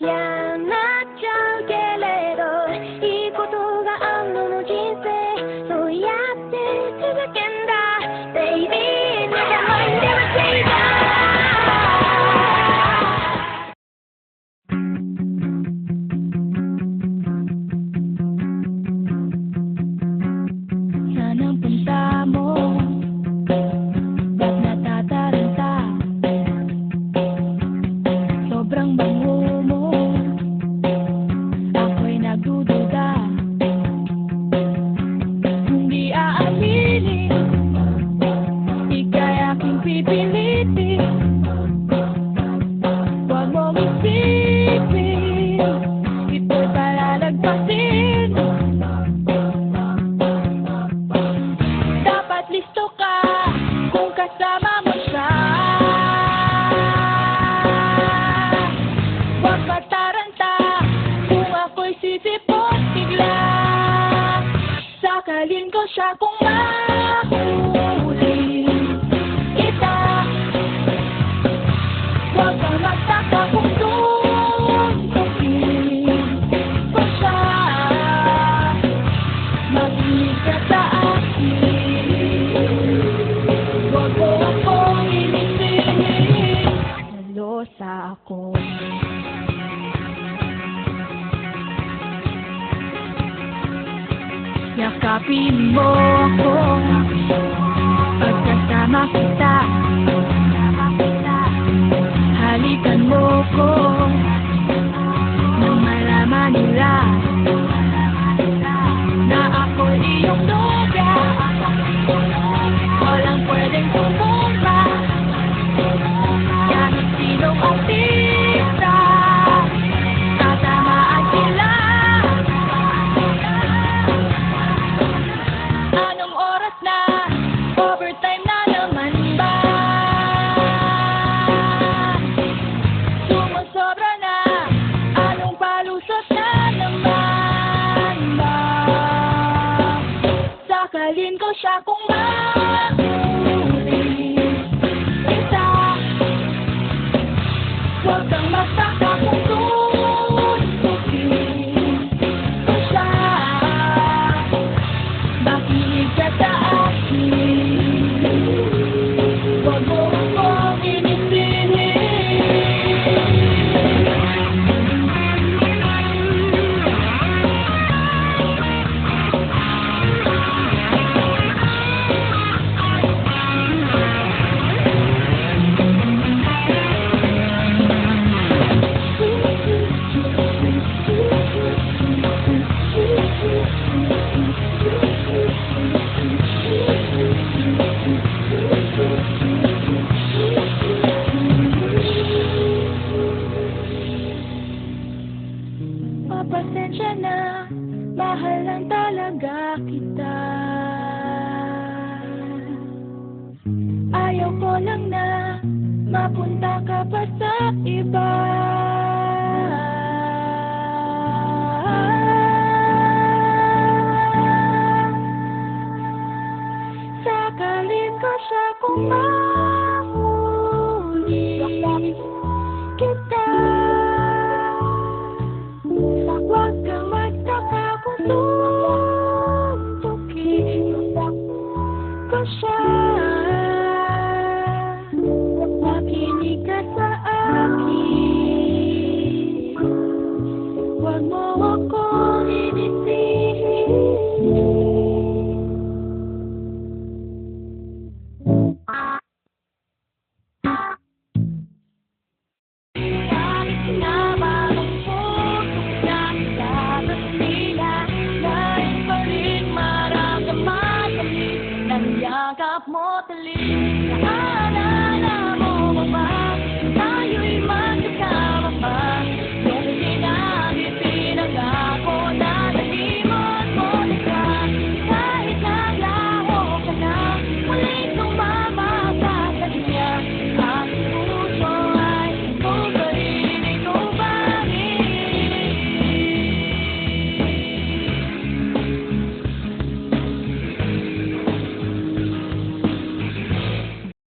嫌なっちゃうけれどいいことがあんのの人生そうやって続けんだ Baby never mind never say that Saan ang punta mo? Ba't natataranta? Sobrang bango mo Ako'y nagdududa Hindi aaminin Ika'y aking pipilitin Huwag mong isipin Ito'y palalagpasin Dapat listo ka Kung kasama mo siya Huwag mataranta Kung ako'y sisipot bigla Sakalin ko siya kung mahuli kita Huwag kang magtaka kung tuntukin ko siya Makinig ka sa akin Huwag mo akong inisinin Nalosa ako Yakapin mo ako Pagkasama kita Halikan mo ko Nang malaman nila Na ako'y iyong nobya Walang pwedeng tumumba Kahit sinong artista Tatamaan sila Anong oras na? Overtime na naman ba? Sumusobra na Anong palusot na naman ba? Sakalin ko siya kung mahuli kita Huwag kang magtaka kung tuntukin ko siya Makinig ka sa akin Huwag mo akong inisinin Pasensya na, mahal lang talaga kita Ayaw ko lang na mapunta ka pa sa iba